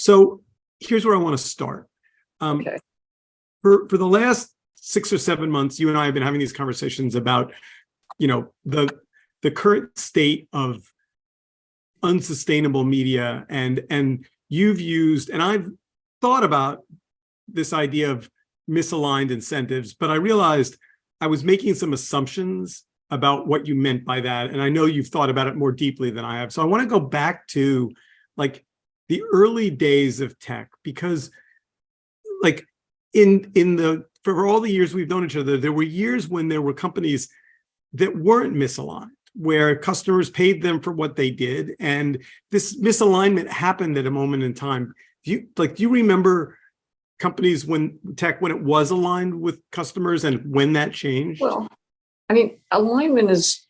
So here's where I want to start. Okay. For the last 6 or 7 months, you and I have been having these conversations about, the current state of unsustainable media, and you've used, and I've thought about this idea of misaligned incentives, but I realized I was making some assumptions about what you meant by that. And I know you've thought about it more deeply than I have. So I want to go back to like the early days of tech, because like for all the years we've known each other, there were years when there were companies that weren't misaligned, where customers paid them for what they did. And this misalignment happened at a moment in time. Do you remember companies when it was aligned with customers and when that changed? Well, I mean, alignment is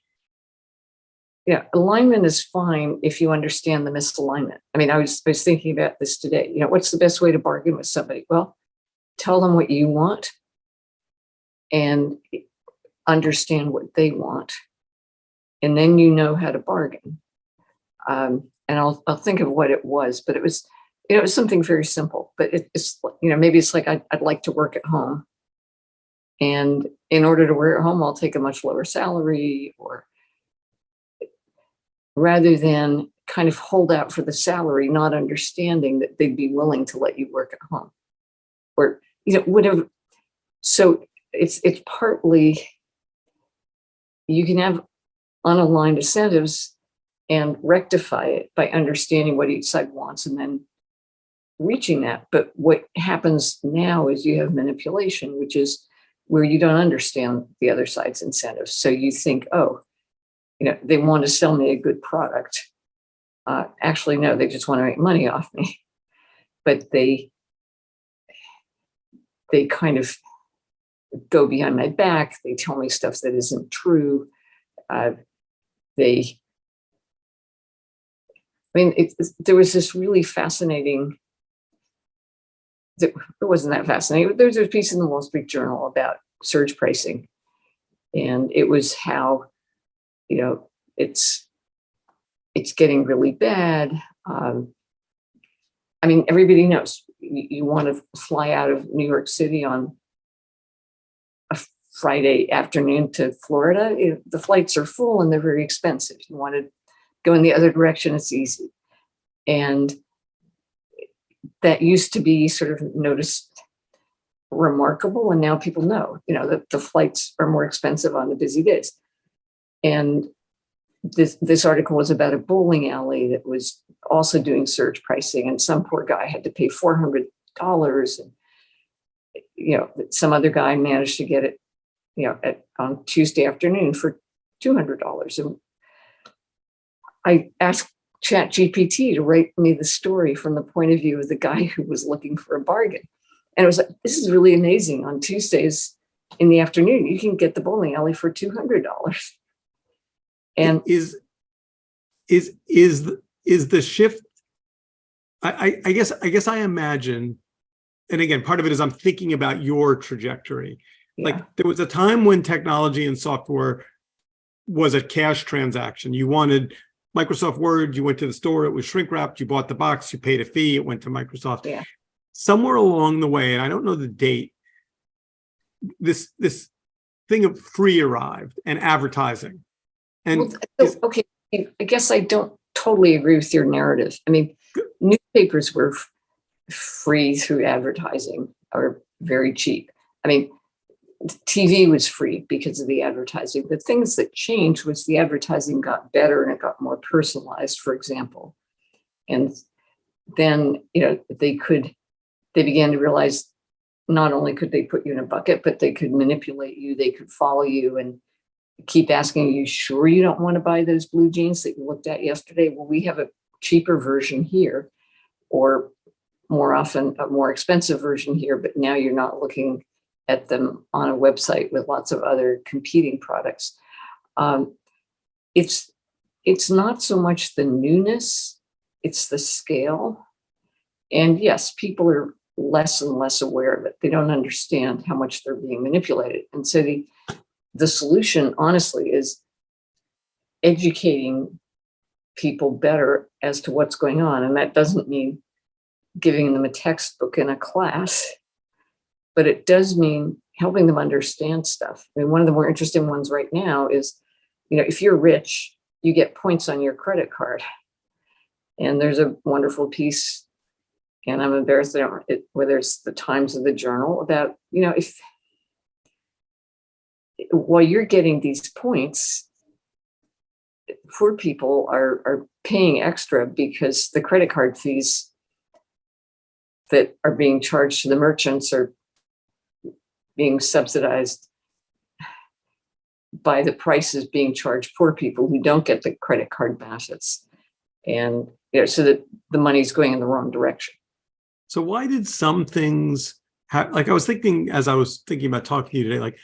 fine if you understand the misalignment. I mean, I was thinking about this today. What's the best way to bargain with somebody? Well, tell them what you want and understand what they want, and then you know how to bargain. And I'll think of what it was, but it was something very simple. But it's maybe it's like I'd like to work at home, and in order to work at home, I'll take a much lower salary, or rather than kind of hold out for the salary, not understanding that they'd be willing to let you work at home, or whatever. So it's partly you can have unaligned incentives and rectify it by understanding what each side wants and then reaching that. But what happens now is you have manipulation, which is where you don't understand the other side's incentives. So you think, they want to sell me a good product. Actually, no, they just want to make money off me. But they kind of go behind my back. They tell me stuff that isn't true. There was this really fascinating, it wasn't that fascinating. There's a piece in the Wall Street Journal about surge pricing. And it was how, it's getting really bad. Everybody knows you want to fly out of New York City on a Friday afternoon to Florida. The flights are full and they're very expensive. You want to go in the other direction, it's easy. And that used to be sort of noticed remarkable. And now people know, that the flights are more expensive on the busy days. And this article was about a bowling alley that was also doing surge pricing, and some poor guy had to pay $400, and some other guy managed to get it, on Tuesday afternoon for $200. And I asked ChatGPT to write me the story from the point of view of the guy who was looking for a bargain, and it was like, this is really amazing. On Tuesdays in the afternoon, you can get the bowling alley for $200. And is the shift? I guess I imagine, and again, part of it is I'm thinking about your trajectory. Yeah. Like there was a time when technology and software was a cash transaction. You wanted Microsoft Word, you went to the store, it was shrink wrapped, you bought the box, you paid a fee, it went to Microsoft. Yeah. Somewhere along the way, and I don't know the date, this thing of free arrived, and advertising. And okay, I guess I don't totally agree with your narrative. I mean, newspapers were free through advertising, or very cheap. I mean, TV was free because of the advertising. The things that changed was the advertising got better and it got more personalized, for example. And then, they began to realize not only could they put you in a bucket, but they could manipulate you, they could follow you and keep asking, you sure you don't want to buy those blue jeans that you looked at yesterday? Well, we have a cheaper version here, or more often a more expensive version here, but now you're not looking at them on a website with lots of other competing products. It's not so much the newness, it's the scale. And yes, people are less and less aware of it. They don't understand how much they're being manipulated. And so the solution, honestly, is educating people better as to what's going on. And that doesn't mean giving them a textbook in a class, but it does mean helping them understand stuff. I mean, one of the more interesting ones right now is, if you're rich, you get points on your credit card. And there's a wonderful piece, and I'm embarrassed whether it's the Times or the Journal, about, if while you're getting these points, poor people are paying extra because the credit card fees that are being charged to the merchants are being subsidized by the prices being charged poor people who don't get the credit card benefits. And so that the money's going in the wrong direction. So why did some things like I was thinking as I was thinking about talking to you today, like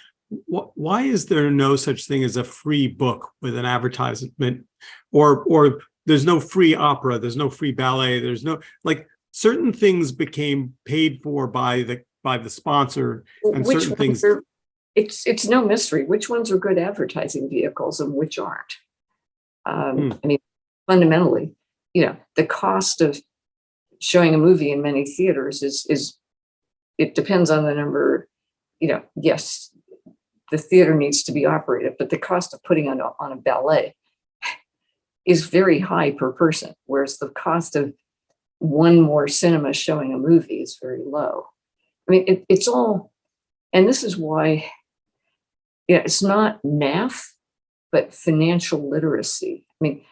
why is there no such thing as a free book with an advertisement, or there's no free opera, there's no free ballet, there's no, like, certain things became paid for by the sponsor, and Which certain things it's no mystery which ones are good advertising vehicles and which aren't. I mean, fundamentally, the cost of showing a movie in many theaters is it depends on the number. Yes, the theater needs to be operated, but the cost of putting on a ballet is very high per person, whereas the cost of one more cinema showing a movie is very low. I mean, it's all, and this is why, it's not math, but financial literacy. I mean,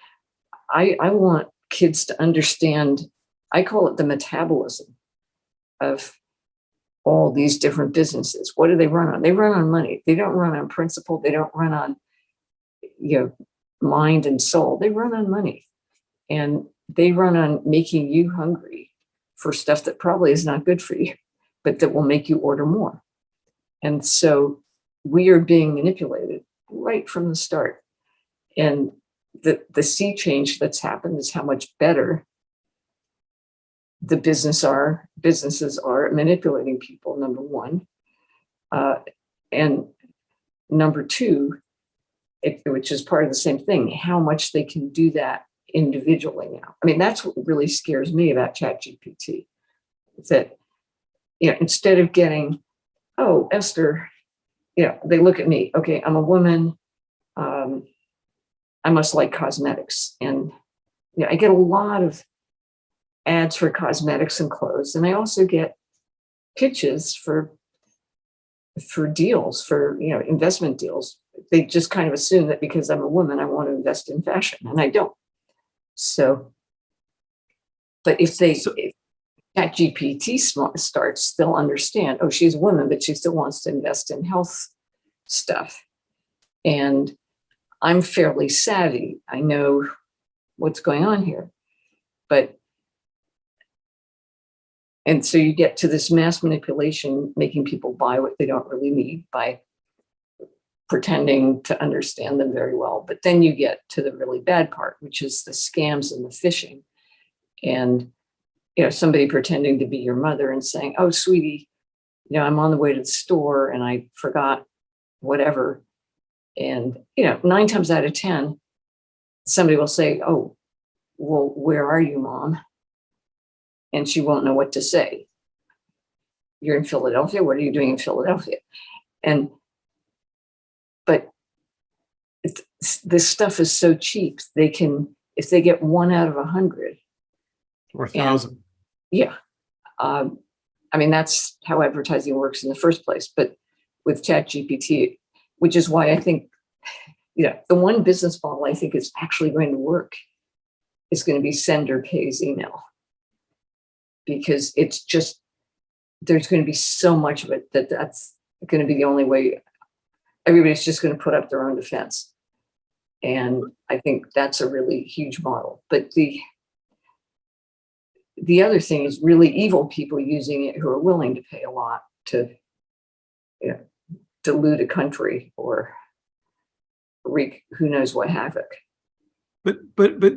I want kids to understand, I call it the metabolism of all these different businesses. What do they run on? They run on money. They don't run on principle. They don't run on, mind and soul. They run on money. And they run on making you hungry for stuff that probably is not good for you, but that will make you order more. And so we are being manipulated right from the start. And the sea change that's happened is how much better the businesses are at manipulating people, number one. And number two, which is part of the same thing, how much they can do that individually now. I mean, that's what really scares me about ChatGPT. Is that, instead of getting, oh, Esther, they look at me, okay, I'm a woman, I must like cosmetics. And I get a lot of ads for cosmetics and clothes. And I also get pitches for deals, for, investment deals. They just kind of assume that because I'm a woman, I want to invest in fashion, and I don't. So, but if ChatGPT starts, they'll understand, oh, she's a woman, but she still wants to invest in health stuff. And I'm fairly savvy. I know what's going on here. And so you get to this mass manipulation, making people buy what they don't really need by pretending to understand them very well. But then you get to the really bad part, which is the scams and the phishing. And, somebody pretending to be your mother and saying, oh, sweetie, I'm on the way to the store and I forgot whatever. And, 9 times out of 10, somebody will say, oh, well, where are you, Mom? And she won't know what to say. You're in Philadelphia. What are you doing in Philadelphia? But this stuff is so cheap. They can, if they get 1 out of 100 or 1,000. Yeah. I mean, that's how advertising works in the first place. But with ChatGPT, which is why I think, the one business model I think is actually going to work is going to be sender pays email. Because it's just, there's going to be so much of it that's going to be the only way. Everybody's just going to put up their own defense. And I think that's a really huge model. But the other thing is really evil people using it who are willing to pay a lot to dilute a country or wreak who knows what havoc. But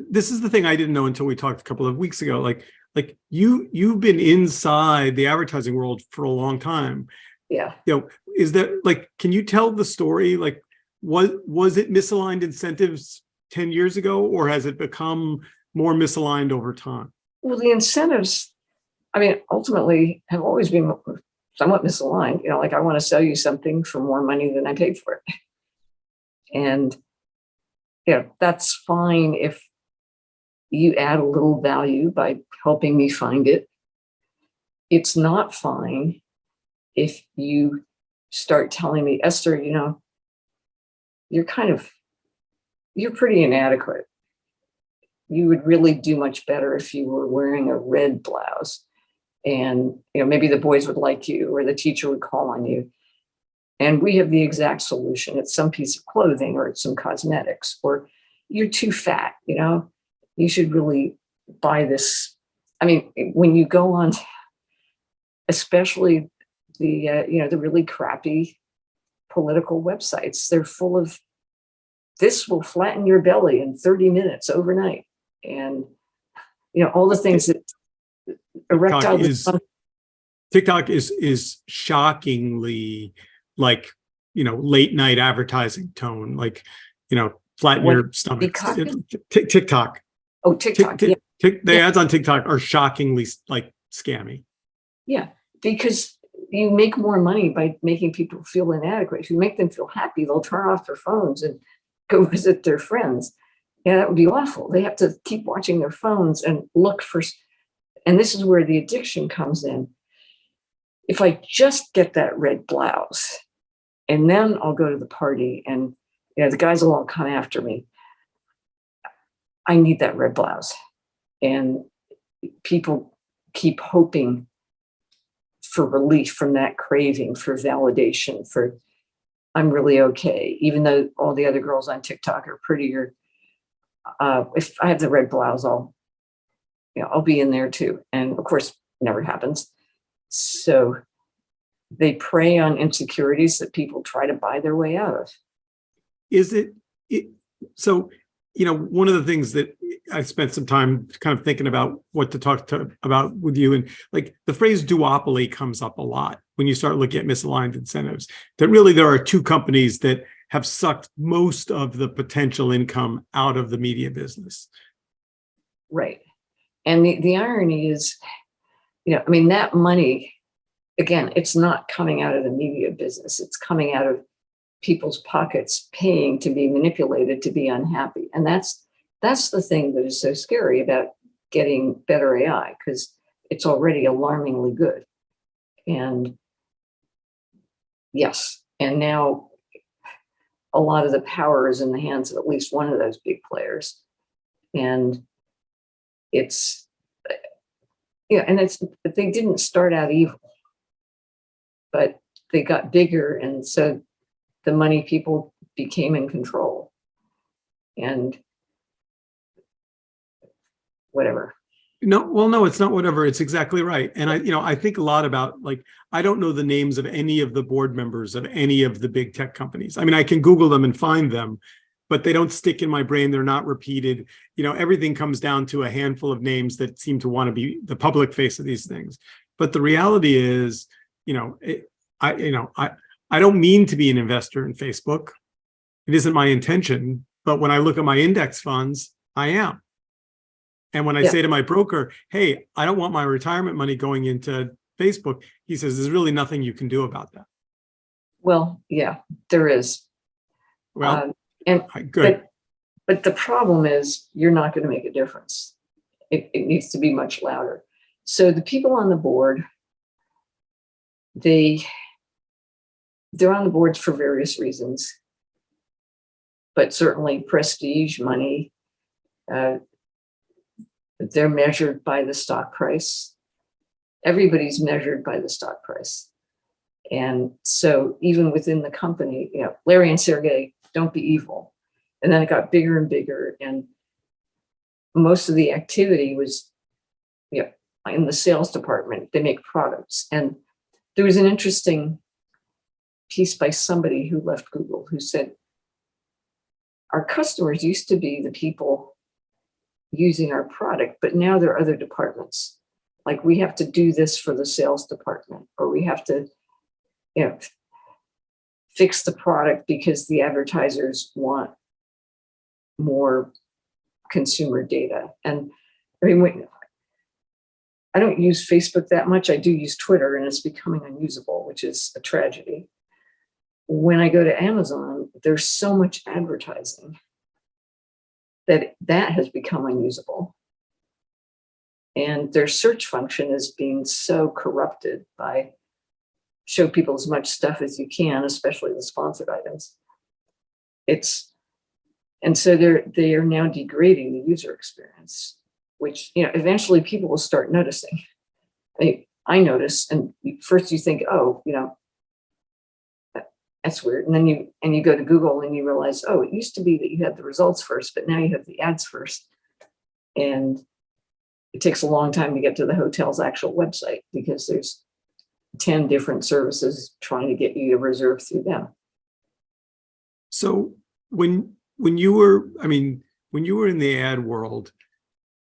this is the thing I didn't know until we talked a couple of weeks ago. Like you've been inside the advertising world for a long time. Yeah. Is there, like, can you tell the story? Like, was it misaligned incentives 10 years ago, or has it become more misaligned over time? Well, the incentives I mean, ultimately have always been somewhat misaligned. Like I want to sell you something for more money than I paid for it. And that's fine if you add a little value by helping me find it. It's not fine if you start telling me, Esther, you're pretty inadequate. You would really do much better if you were wearing a red blouse, and maybe the boys would like you, or the teacher would call on you. And we have the exact solution. It's some piece of clothing, or it's some cosmetics, or you're too fat, you should really buy this. I mean, when you go on, especially the really crappy political websites, they're full of, this will flatten your belly in 30 minutes overnight. And, all the things that erectile TikTok is shockingly like, late night advertising tone, like, flatten your stomach. TikTok. Oh, TikTok. The ads on TikTok are shockingly like scammy. Yeah, because you make more money by making people feel inadequate. If you make them feel happy, they'll turn off their phones and go visit their friends. Yeah, that would be awful. They have to keep watching their phones and look for, and this is where the addiction comes in. If I just get that red blouse, and then I'll go to the party, and the guys will all come after me. I need that red blouse. And people keep hoping for relief from that craving, for validation, for I'm really okay, even though all the other girls on TikTok are prettier. If I have the red blouse, I'll be in there too. And of course, it never happens. So they prey on insecurities that people try to buy their way out of. So, one of the things that I spent some time kind of thinking about what to talk about with you, and like the phrase duopoly comes up a lot when you start looking at misaligned incentives, that really there are two companies that have sucked most of the potential income out of the media business. Right. And the irony is, that money, again, it's not coming out of the media business. It's coming out of people's pockets, paying to be manipulated, to be unhappy. And that's the thing that is so scary about getting better AI, because it's already alarmingly good. And yes, and now a lot of the power is in the hands of at least one of those big players. And it's, they didn't start out evil, but they got bigger. And so the money people became in control, and whatever. No, it's not whatever. It's exactly right. And I think a lot about, like, I don't know the names of any of the board members of any of the big tech companies. I mean, I can Google them and find them, but they don't stick in my brain. They're not repeated. Everything comes down to a handful of names that seem to want to be the public face of these things. But the reality is, I don't mean to be an investor in Facebook. It isn't my intention. But when I look at my index funds, I am. And when I say to my broker, hey, I don't want my retirement money going into Facebook, he says, there's really nothing you can do about that. Well, yeah, there is. Well, good. But the problem is you're not going to make a difference. It needs to be much louder. So the people on the board, they're on the boards for various reasons, but certainly prestige, money. They're measured by the stock price. Everybody's measured by the stock price. And so even within the company, Larry and Sergey, don't be evil. And then it got bigger and bigger. And most of the activity was, in the sales department. They make products. And there was an interesting piece by somebody who left Google who said, our customers used to be the people using our product, but now there are other departments. Like we have to do this for the sales department, or we have to, fix the product because the advertisers want more consumer data. And I mean, I don't use Facebook that much. I do use Twitter, and it's becoming unusable, which is a tragedy. When I go to Amazon, there's so much advertising that has become unusable. And their search function is being so corrupted by show people as much stuff as you can, especially the sponsored items. And so they are now degrading the user experience, which, eventually people will start noticing. I notice, and first you think, oh, that's weird. And then you go to Google and you realize, oh, it used to be that you had the results first, but now you have the ads first. And it takes a long time to get to the hotel's actual website because there's 10 different services trying to get you to reserve through them. So when you were in the ad world,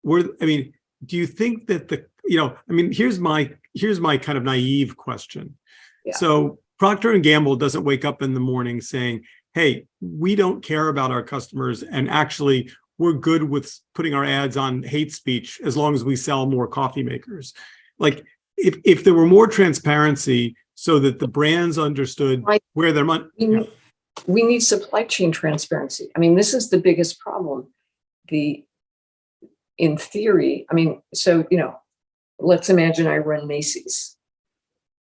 do you think that here's my kind of naive question. Yeah. So Procter & Gamble doesn't wake up in the morning saying, hey, we don't care about our customers, and actually we're good with putting our ads on hate speech as long as we sell more coffee makers. Like, if there were more transparency so that the brands understood where their money... We need supply chain transparency. This is the biggest problem. In theory, let's imagine I run Macy's.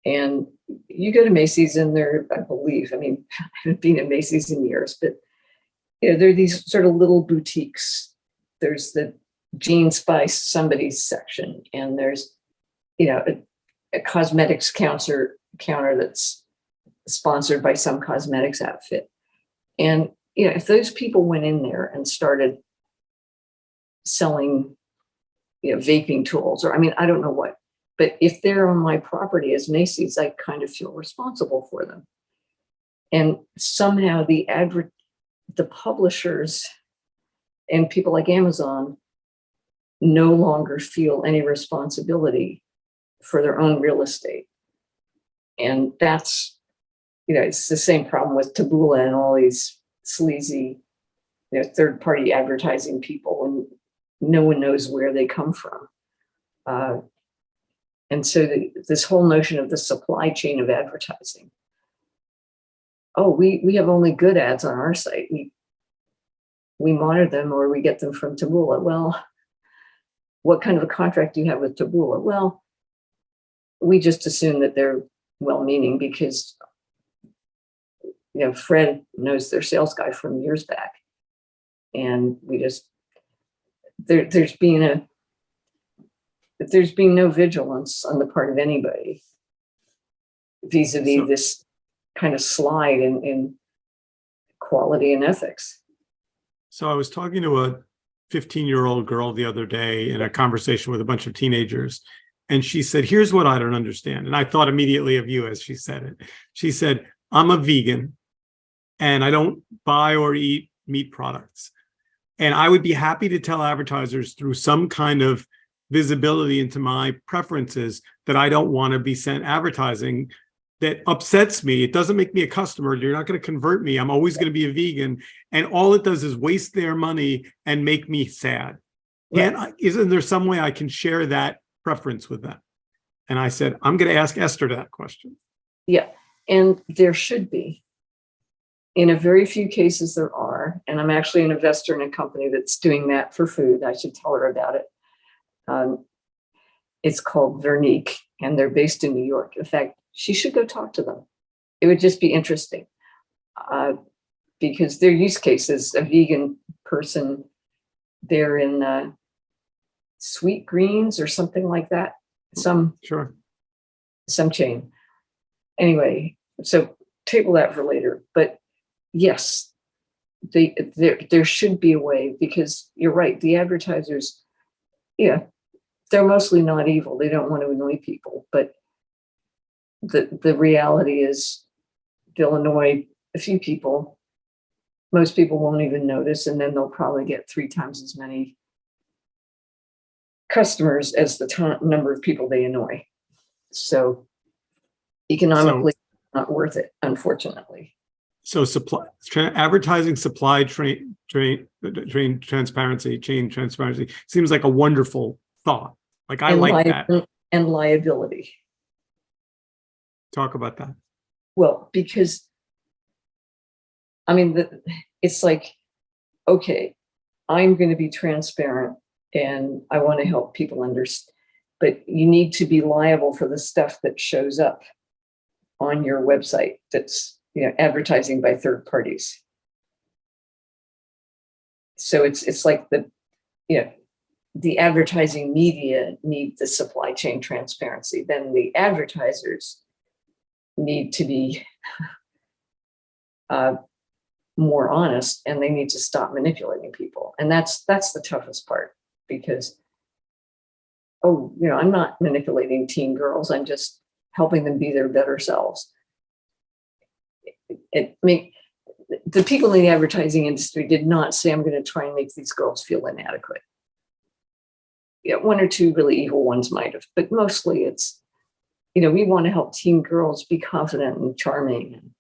And you go to Macy's and there, I believe, I haven't been at Macy's in years, but there are these sort of little boutiques. There's the Jean Spice somebody's section, and there's, a cosmetics counter that's sponsored by some cosmetics outfit. And, if those people went in there and started selling, vaping tools, or, I don't know what, but if they're on my property as Macy's, I kind of feel responsible for them. And somehow the publishers and people like Amazon no longer feel any responsibility for their own real estate. And that's, it's the same problem with Taboola and all these sleazy, third-party advertising people, and no one knows where they come from. And so this whole notion of the supply chain of advertising. Oh, we have only good ads on our site. We monitor them, or we get them from Taboola. Well, what kind of a contract do you have with Taboola? Well, we just assume that they're well-meaning because, Fred knows their sales guy from years back. And there's been no vigilance on the part of anybody vis-a-vis this kind of slide in quality and ethics. So I was talking to a 15-year-old girl the other day in a conversation with a bunch of teenagers, and she said, here's what I don't understand. And I thought immediately of you as she said it. She said, I'm a vegan and I don't buy or eat meat products. And I would be happy to tell advertisers through some kind of visibility into my preferences that I don't want to be sent advertising that upsets me. It doesn't make me a customer. You're not going to convert me. I'm always going to be a vegan. And all it does is waste their money and make me sad. Isn't there some way I can share that preference with them? And I said, I'm going to ask Esther that question. Yeah, and there should be. In a very few cases there are, and I'm actually an investor in a company that's doing that for food. I should tell her about it. It's called Vernique, and they're based in New York. In fact, she should go talk to them. It would just be interesting because their use case is a vegan person. They're in Sweet Greens or something like that. Some chain. Anyway, so table that for later. But yes, there should be a way, because you're right. The advertisers, they're mostly not evil. They don't want to annoy people, but the reality is they'll annoy a few people. Most people won't even notice, and then they'll probably get 3 times as many customers as the number of people they annoy. So economically, not worth it, unfortunately. So advertising supply chain transparency seems like a wonderful thought. Like, I like that. and liability. Talk about that. Well, because, I mean, it's like, okay, I'm going to be transparent and I want to help people understand, but you need to be liable for the stuff that shows up on your website that's, advertising by third parties. So it's like the advertising media need the supply chain transparency. Then the advertisers need to be more honest, and they need to stop manipulating people. And that's the toughest part, because, I'm not manipulating teen girls. I'm just helping them be their better selves. The people in the advertising industry did not say, I'm going to try and make these girls feel inadequate. Yeah, one or two really evil ones might have, but mostly it's, we want to help teen girls be confident and charming and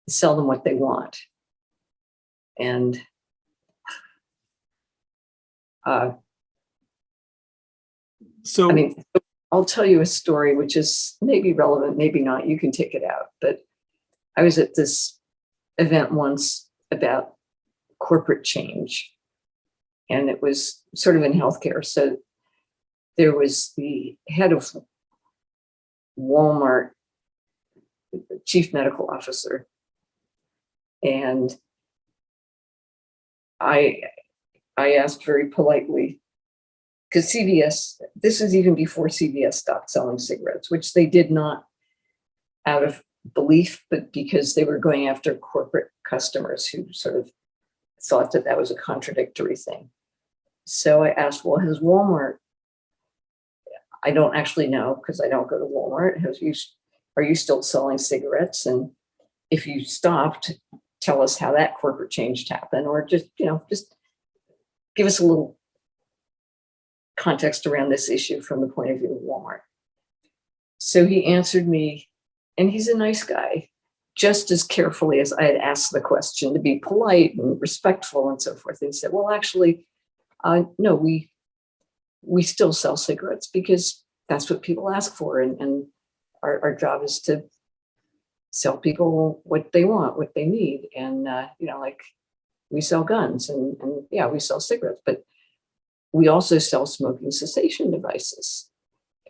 sell them what they want. And so, I'll tell you a story which is maybe relevant, maybe not. You can take it out. But I was at this event once about corporate change, and it was sort of in healthcare. So there was the head of Walmart, the chief medical officer, and I asked very politely, because CVS, this is even before CVS stopped selling cigarettes, which they did not out of belief, but because they were going after corporate customers who sort of thought that was a contradictory thing. So I asked, well, has Walmart, I don't actually know because I don't go to Walmart, are you still selling cigarettes? And if you stopped, tell us how that corporate change happened, or just give us a little context around this issue from the point of view of Walmart. So he answered me, and he's a nice guy, just as carefully as I had asked the question, to be polite and respectful and so forth. And he said, well, actually, no, we still sell cigarettes because that's what people ask for. And our job is to sell people what they want, what they need. And, like we sell guns and yeah, we sell cigarettes, but we also sell smoking cessation devices.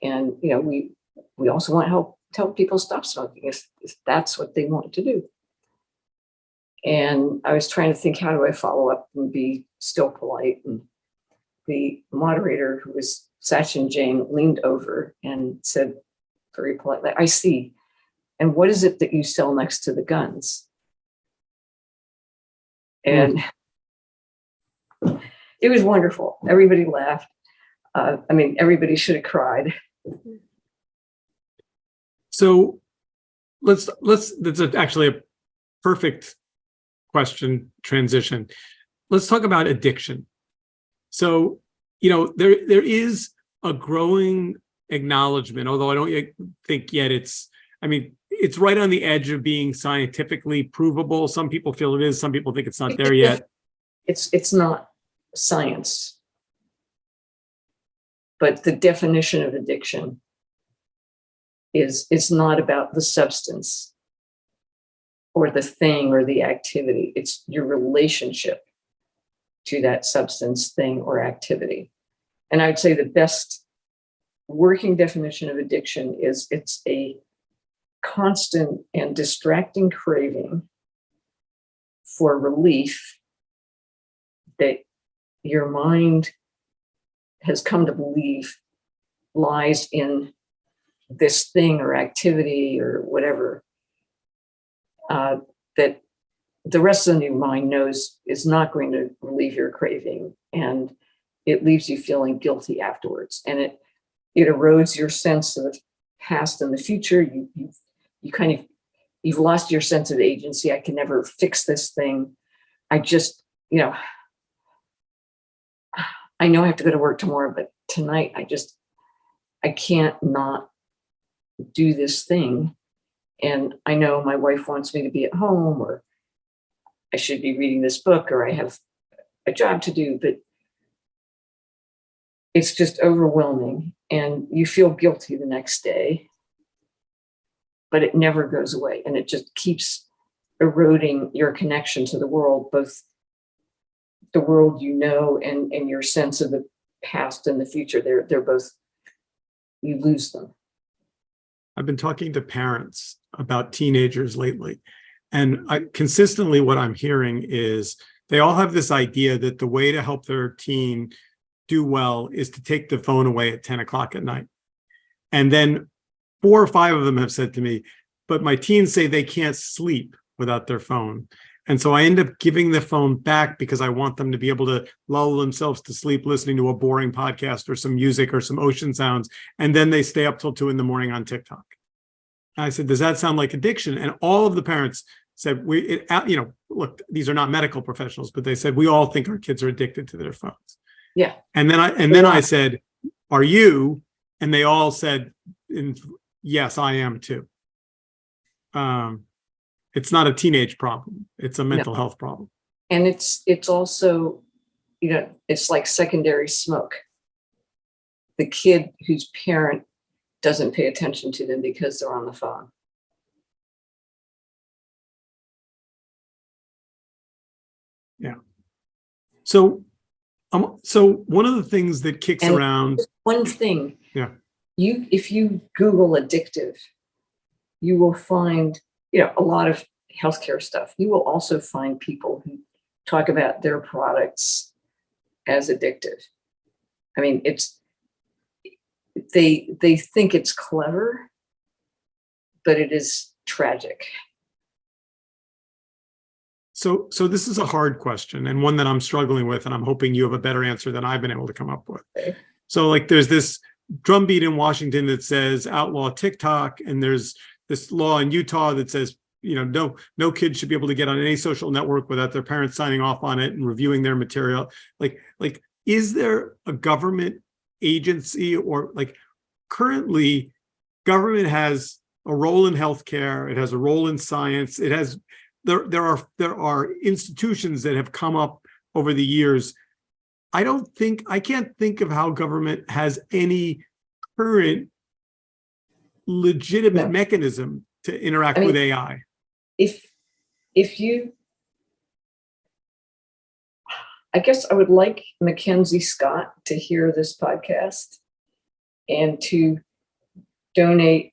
And, we also want to help people stop smoking if that's what they want to do. And I was trying to think, how do I follow up and be still polite? And the moderator, who was Sachin Jain, leaned over and said very politely, I see. And what is it that you sell next to the guns? And it was wonderful. Everybody laughed. Everybody should have cried. So that's actually a perfect question transition. Let's talk about addiction. So, there is a growing acknowledgement, although I don't think yet it's right on the edge of being scientifically provable. Some people feel it is, some people think it's not there yet. It's not science, but the definition of addiction is not about the substance or the thing or the activity. It's your relationship to that substance, thing, or activity. And I would say the best working definition of addiction is it's a constant and distracting craving for relief that your mind has come to believe lies in this thing or activity or whatever, that the rest of your mind knows is not going to relieve your craving, and it leaves you feeling guilty afterwards. And it erodes your sense of the past and the future. You've lost your sense of agency. I can never fix this thing. I just, I know I have to go to work tomorrow, but tonight I can't not do this thing. And I know my wife wants me to be at home, or I should be reading this book, or I have a job to do, but it's just overwhelming. and you feel guilty the next day, but it never goes away. And it just keeps eroding your connection to the world, both the world you know and your sense of the past and the future. They're both, you lose them. I've been talking to parents about teenagers lately, and consistently what I'm hearing is they all have this idea that the way to help their teen do well is to take the phone away at 10 o'clock at night. And then 4 or 5 of them have said to me, but my teens say they can't sleep without their phone. And so I end up giving the phone back because I want them to be able to lull themselves to sleep listening to a boring podcast or some music or some ocean sounds. And then they stay up till 2 in the morning on TikTok. I said, does that sound like addiction? And all of the parents said, look, these are not medical professionals, but they said, we all think our kids are addicted to their phones. Yeah. And then I said, are you? And they all said, yes, I am too. It's not a teenage problem. It's a mental health problem. And it's also, it's like secondary smoke. The kid whose parent doesn't pay attention to them because they're on the phone. Yeah. So one of the things that kicks around. One thing. Yeah. If you Google addictive, you will find, a lot of healthcare stuff. You will also find people who talk about their products as addictive. I mean, they think it's clever, but it is tragic. So this is a hard question and one that I'm struggling with, and I'm hoping you have a better answer than I've been able to come up with. Okay. So like there's this drumbeat in Washington that says outlaw TikTok, and there's this law in Utah that says, no kid should be able to get on any social network without their parents signing off on it and reviewing their material. Like, is there a government agency or currently government has a role in healthcare. It has a role in science. It has, there are institutions that have come up over the years. I can't think of how government has any current legitimate mechanism to interact with AI. I guess I would like Mackenzie Scott to hear this podcast and to donate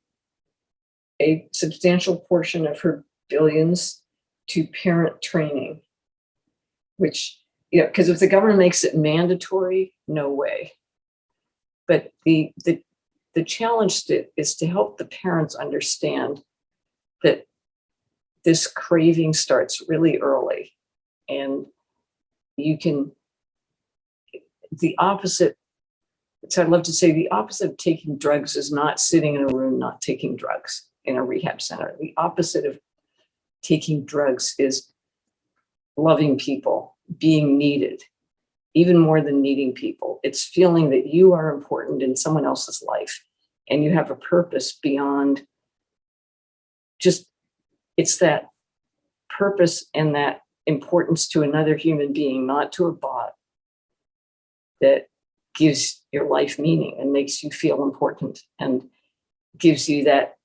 a substantial portion of her billions to parent training, which, because if the government makes it mandatory, no way. But the challenge is to help the parents understand that this craving starts really early, and the opposite. So I'd love to say the opposite of taking drugs is not sitting in a room, not taking drugs in a rehab center. The opposite of taking drugs is loving people, being needed, even more than needing people. It's feeling that you are important in someone else's life and you have a purpose beyond just, it's that purpose and that importance to another human being, not to a bot, that gives your life meaning and makes you feel important and gives you that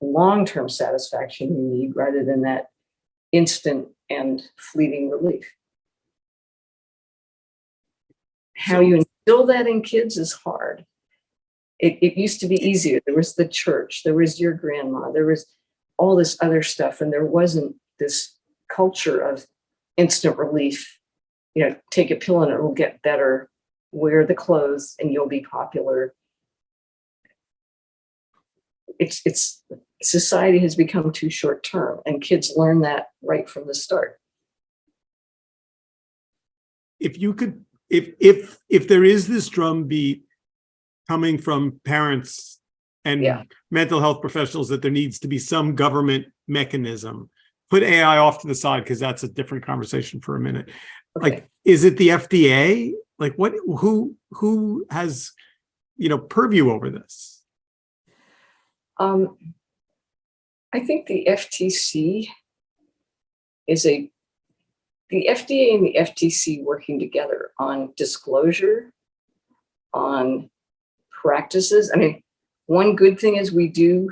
long-term satisfaction you need rather than that instant and fleeting relief. How you instill that in kids is hard. It used to be easier. There was the church, there was your grandma, there was all this other stuff, and there wasn't this culture of instant relief. Take a pill and it will get better. Wear the clothes and you'll be popular. It's society has become too short term, and kids learn that right from the start. If there is this drumbeat coming from parents and mental health professionals that there needs to be some government mechanism, put AI off to the side because that's a different conversation for a minute. Okay. Is it the FDA? Who has, purview over this? I think the FTC the FDA and the FTC working together on disclosure, on practices. I mean, one good thing is we do,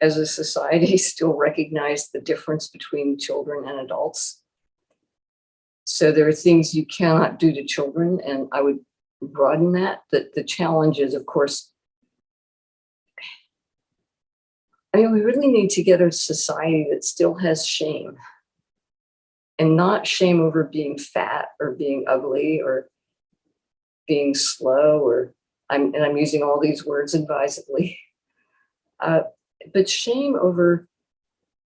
as a society, still recognize the difference between children and adults. So there are things you cannot do to children, and I would broaden that. The challenge is, of course, I mean, we really need to get a society that still has shame, and not shame over being fat or being ugly or being slow, or I'm using all these words advisedly, but shame over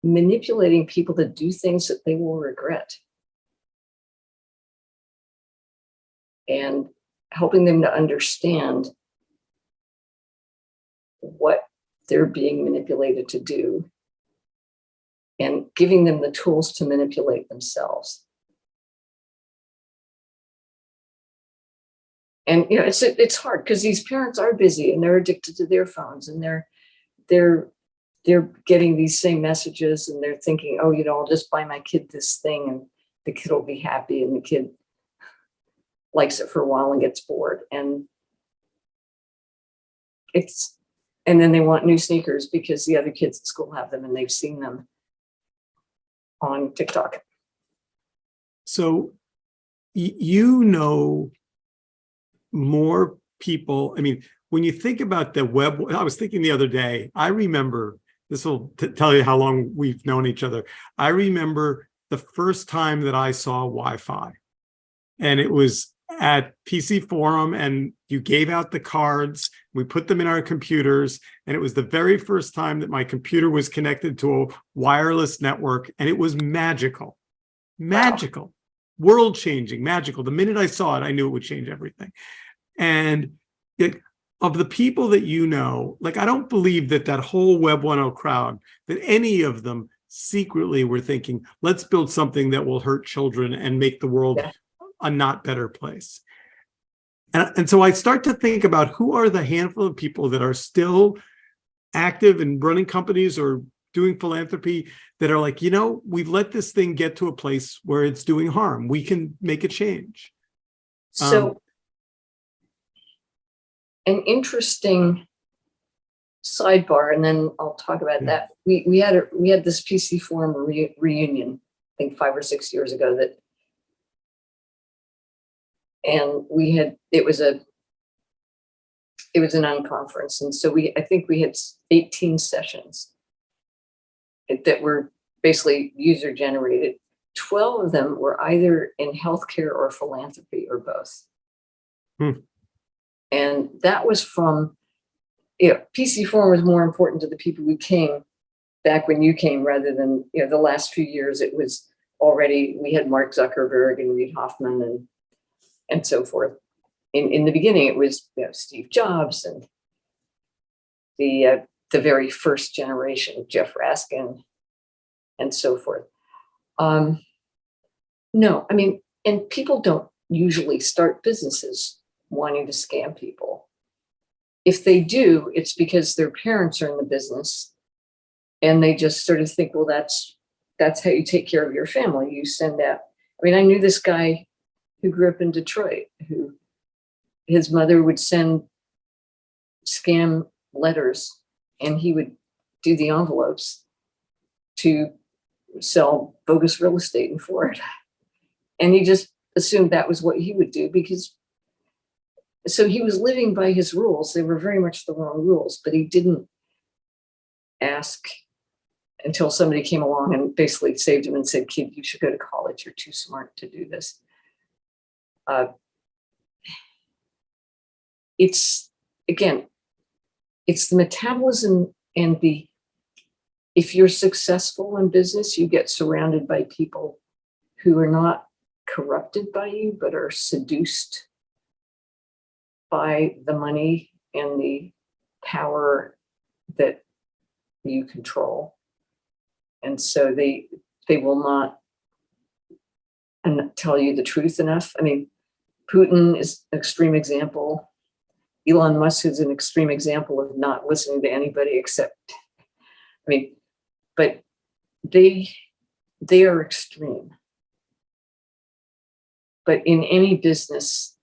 manipulating people to do things that they will regret, and helping them to understand what they're being manipulated to do, and giving them the tools to manipulate themselves. And it's hard because these parents are busy and they're addicted to their phones, and they're getting these same messages, and they're thinking, oh, I'll just buy my kid this thing and the kid will be happy, and the kid likes it for a while and gets bored, and then they want new sneakers because the other kids at school have them and they've seen them on TikTok. So more people. I mean, when you think about the web, I was thinking the other day, I remember, this will tell you how long we've known each other. I remember the first time that I saw Wi-Fi, and it was at PC Forum, and you gave out the cards. We put them in our computers, and it was the very first time that my computer was connected to a wireless network, and it was magical, Wow. world-changing, magical. The minute I saw it, I knew it would change everything. And of the people that I don't believe that whole Web 1.0 crowd, that any of them secretly were thinking, let's build something that will hurt children and make the world Yeah. a not better place. And so I start to think about who are the handful of people that are still active and running companies or doing philanthropy that are like, we've let this thing get to a place where it's doing harm. We can make a change. So an interesting sidebar, and then I'll talk about that. We had this PC Forum reunion, I think 5 or 6 years ago, and it was an unconference, and so I think we had 18 sessions that were basically user generated. 12 of them were either in healthcare or philanthropy or both. And that was from, PC Forum was more important to the people who came back when you came, rather than, the last few years. It was already, we had Mark Zuckerberg and Reid Hoffman and so forth. In the beginning, it was Steve Jobs and the very first generation, Jeff Raskin, and so forth. No, I mean, and people don't usually start businesses wanting to scam people. If they do, it's because their parents are in the business, and they just sort of think, well, that's how you take care of your family. You send out. I mean, I knew this guy who grew up in Detroit, who his mother would send scam letters, and he would do the envelopes to sell bogus real estate in Florida. And he just assumed that was what he would do, so he was living by his rules. They were very much the wrong rules, but he didn't ask until somebody came along and basically saved him and said, kid, you should go to college. You're too smart to do this. It's the metabolism, and if you're successful in business, you get surrounded by people who are not corrupted by you, but are seduced by the money and the power that you control. And so they will not tell you the truth enough. I mean, Putin is an extreme example. Elon Musk is an extreme example of not listening to anybody except, but they are extreme. But in any business,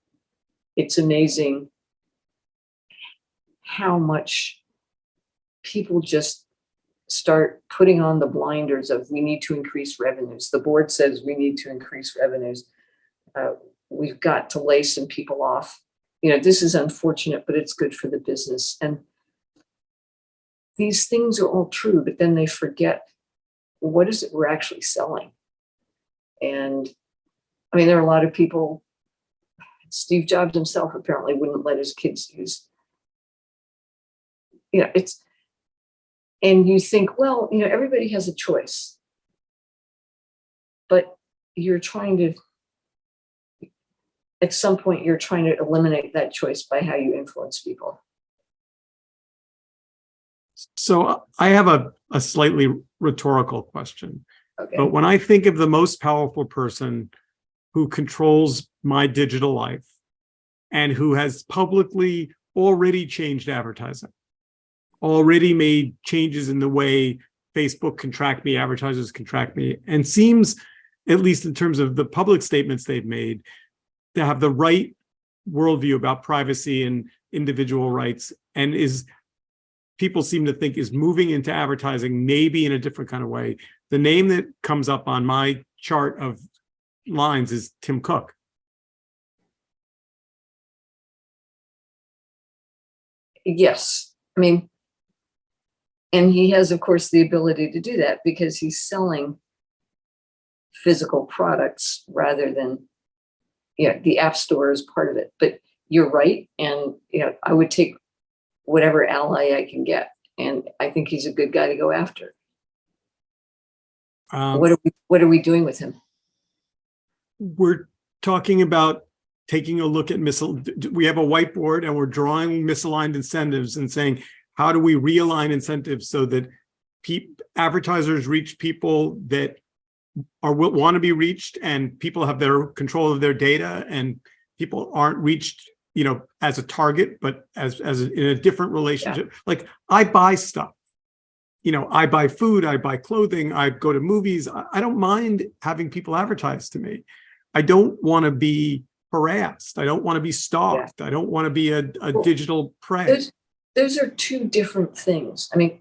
it's amazing how much people just start putting on the blinders of we need to increase revenues. The board says we need to increase revenues. We've got to lay some people off. This is unfortunate, but it's good for the business. And these things are all true, but then they forget, what is it we're actually selling? And I mean, there are a lot of people, Steve Jobs himself apparently wouldn't let his kids use, and you think, well, everybody has a choice, but at some point, you're trying to eliminate that choice by how you influence people. So I have a slightly rhetorical question. Okay. But when I think of the most powerful person who controls my digital life and who has publicly already changed advertising, already made changes in the way Facebook can track me, advertisers can track me, and seems, at least in terms of the public statements they've made, to have the right worldview about privacy and individual rights, and people seem to think is moving into advertising maybe in a different kind of way. The name that comes up on my chart of lines is Tim Cook. Yes. I mean, and he has, of course, the ability to do that because he's selling physical products rather than, the App Store is part of it. But you're right. And, I would take whatever ally I can get. And I think he's a good guy to go after. What are we doing with him? We're talking about taking a look at we have a whiteboard and we're drawing misaligned incentives and saying, how do we realign incentives so that advertisers reach people that want to be reached, and people have their control of their data, and people aren't reached, as a target, but as in a different relationship. Yeah. Like, I buy stuff. I buy food, I buy clothing, I go to movies. I don't mind having people advertise to me. I don't want to be harassed. I don't want to be stalked. Yeah. I don't want to be a digital prey. Those are two different things. I mean,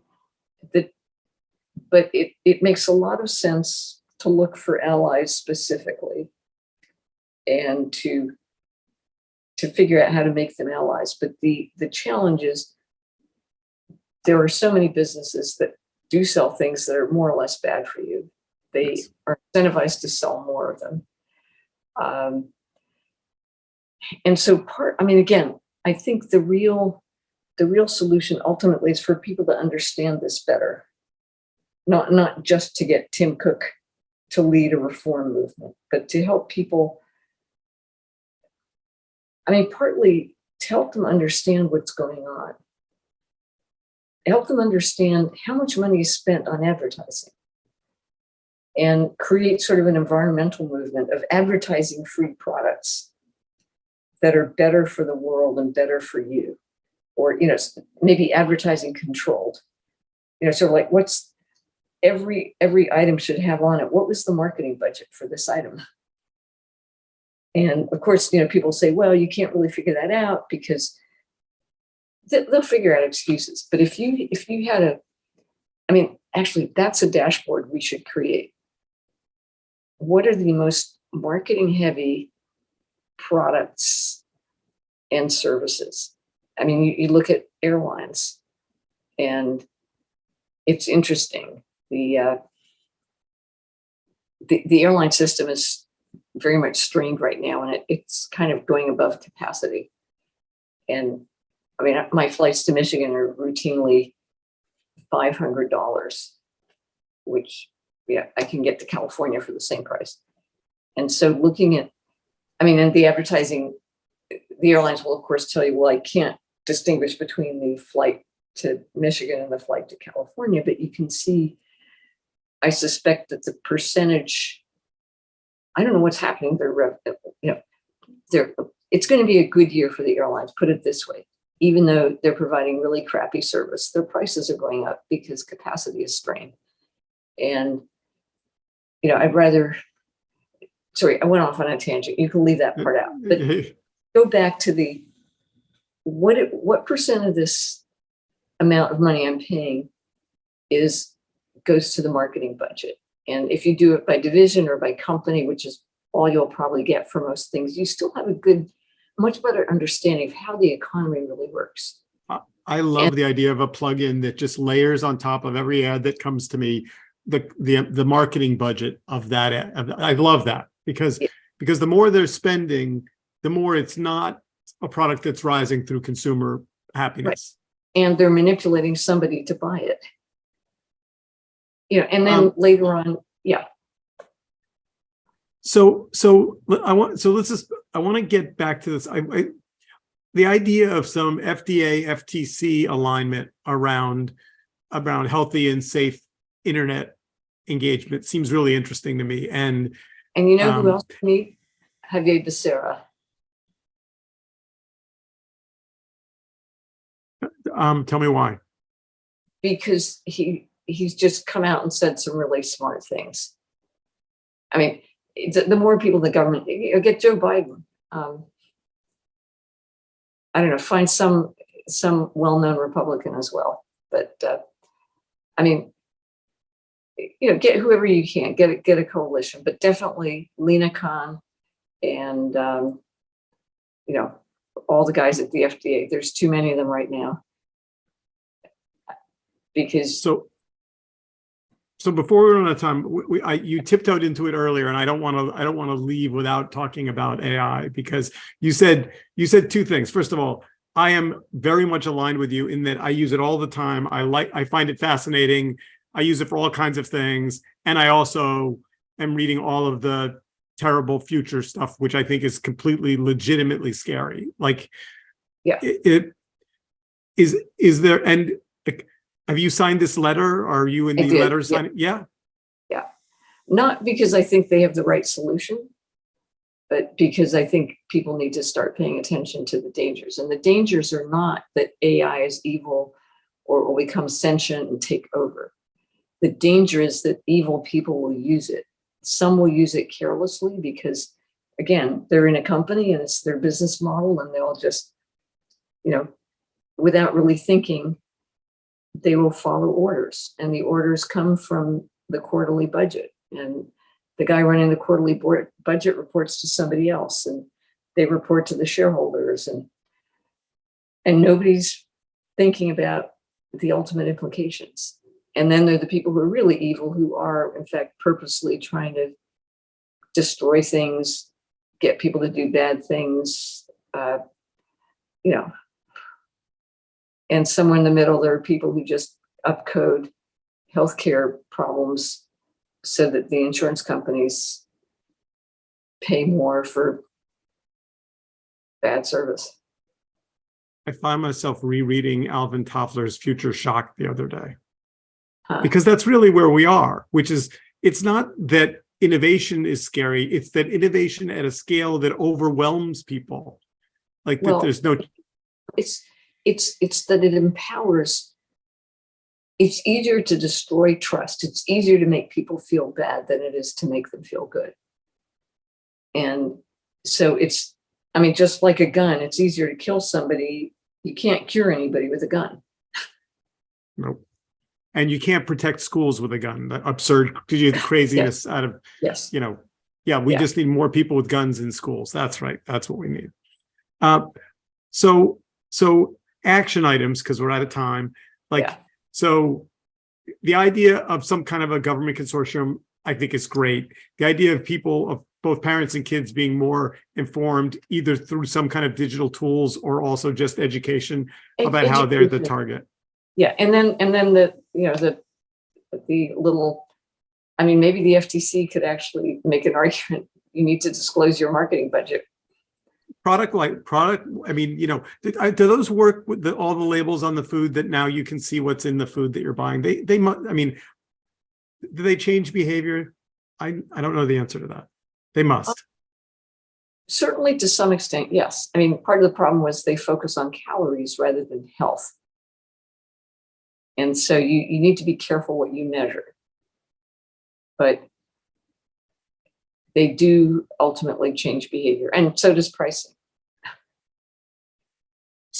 but it makes a lot of sense to look for allies specifically and to figure out how to make them allies. But the challenge is, there are so many businesses that do sell things that are more or less bad for you. They are incentivized to sell more of them. And so again, I think the real solution ultimately is for people to understand this better, not just to get Tim Cook to lead a reform movement, but to help people. Partly to help them understand what's going on. Help them understand how much money is spent on advertising, and create sort of an environmental movement of advertising-free products that are better for the world and better for you, or maybe advertising controlled. Sort of like, what's every item should have on it. What was the marketing budget for this item? And of course, people say, well, you can't really figure that out because they'll figure out excuses. But if you had actually, that's a dashboard we should create. What are the most marketing heavy products and services? You look at airlines, and it's interesting. The airline system is very much strained right now, and it's kind of going above capacity. And my flights to Michigan are routinely $500, which, I can get to California for the same price. And so looking at, and the advertising, the airlines will of course tell you, well, I can't distinguish between the flight to Michigan and the flight to California, but you can see, I suspect that the percentage, I don't know what's happening. It's going to be a good year for the airlines, put it this way. Even though they're providing really crappy service, their prices are going up because capacity is strained. And, I went off on a tangent. You can leave that part out, but go back to what percent of this amount of money I'm paying goes to the marketing budget? And if you do it by division or by company, which is all you'll probably get for most things, you still have a much better understanding of how the economy really works. I love the idea of a plugin that just layers on top of every ad that comes to me the marketing budget of that ad. I love that because the more they're spending, the more it's not a product that's rising through consumer happiness. Right. And they're manipulating somebody to buy it. And then later on, yeah. So I want to get back to this. The idea of some FDA, FTC alignment around healthy and safe internet engagement seems really interesting to me. And you know who else we need? Javier Becerra. Tell me why. Because he's just come out and said some really smart things. I mean, the more people in the government, get Joe Biden. I don't know, find some well-known Republican as well. But I mean, get whoever you can, get a coalition, but definitely Lena Khan and all the guys at the FDA. There's too many of them right now. Because so before we run out of time, you tiptoed into it earlier, and I don't want to leave without talking about AI, because you said two things. First of all, I am very much aligned with you in that I use it all the time. I find it fascinating. I use it for all kinds of things, and I also am reading all of the terrible future stuff, which I think is completely legitimately scary. Like, yeah, it is there and. Have you signed this letter? Are you in the letter signing? Yeah. Yeah. Not because I think they have the right solution, but because I think people need to start paying attention to the dangers. And the dangers are not that AI is evil or will become sentient and take over. The danger is that evil people will use it. Some will use it carelessly because, again, they're in a company and it's their business model, and they'll just, without really thinking, they will follow orders, and the orders come from the quarterly budget, and the guy running the quarterly budget reports to somebody else, and they report to the shareholders, and nobody's thinking about the ultimate implications. And then there are the people who are really evil, who are in fact purposely trying to destroy things, get people to do bad things, And somewhere in the middle, there are people who just upcode healthcare problems so that the insurance companies pay more for bad service. I find myself rereading Alvin Toffler's Future Shock the other day, because that's really where we are, which is, it's not that innovation is scary, it's that innovation at a scale that overwhelms people. Like, that there's no... It's that it empowers. It's easier to destroy trust. It's easier to make people feel bad than it is to make them feel good. And so just like a gun, it's easier to kill somebody. You can't cure anybody with a gun. Nope. And you can't protect schools with a gun. That absurd, because you get the craziness out of, we just need more people with guns in schools. That's right. That's what we need. So action items, because we're out of time. So the idea of some kind of a government consortium, I think, is great. The idea of people, of both parents and kids, being more informed, either through some kind of digital tools or also just education about how they're the target. Yeah, and then the little, maybe the FTC could actually make an argument. You need to disclose your marketing budget. Do those work with all the labels on the food that now you can see what's in the food that you're buying? They must, do they change behavior? I don't know the answer to that. They must. Certainly to some extent, yes. Part of the problem was they focus on calories rather than health. And so you need to be careful what you measure. But they do ultimately change behavior, and so does pricing.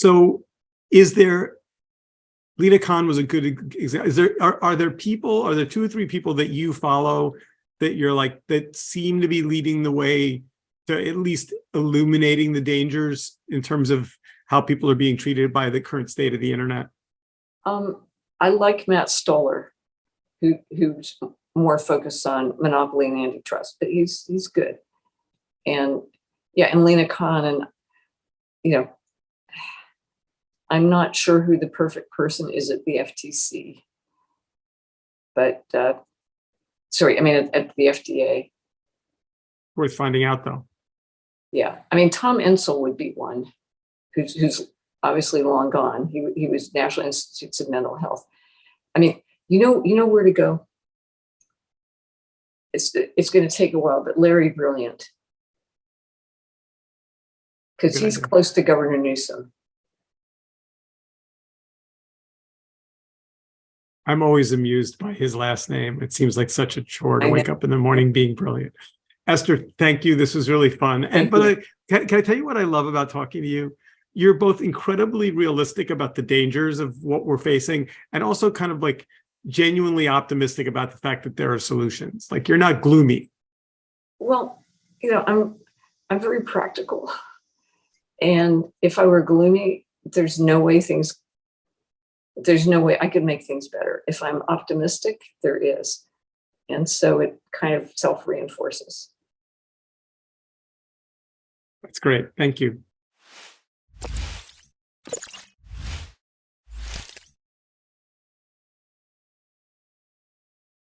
So Lena Khan was a good example. Are there two or three people that you follow that you're like, that seem to be leading the way to at least illuminating the dangers in terms of how people are being treated by the current state of the internet? I like Matt Stoller, who's more focused on monopoly and antitrust, but he's good. And and Lena Khan, and I'm not sure who the perfect person is at the FTC, but at the FDA. Worth finding out, though. Yeah, I mean, Tom Insel would be one who's obviously long gone. He was National Institutes of Mental Health. I mean, you know where to go. It's going to take a while, but Larry Brilliant, because he's close to Governor Newsom. I'm always amused by his last name. It seems like such a chore to wake up in the morning being brilliant. Esther, thank you. This was really fun. Can I tell you what I love about talking to you? You're both incredibly realistic about the dangers of what we're facing, and also kind of like genuinely optimistic about the fact that there are solutions. Like, you're not gloomy. Well, I'm very practical. And if I were gloomy, there's no way I could make things better. If I'm optimistic, there is. And so it kind of self-reinforces. That's great. Thank you.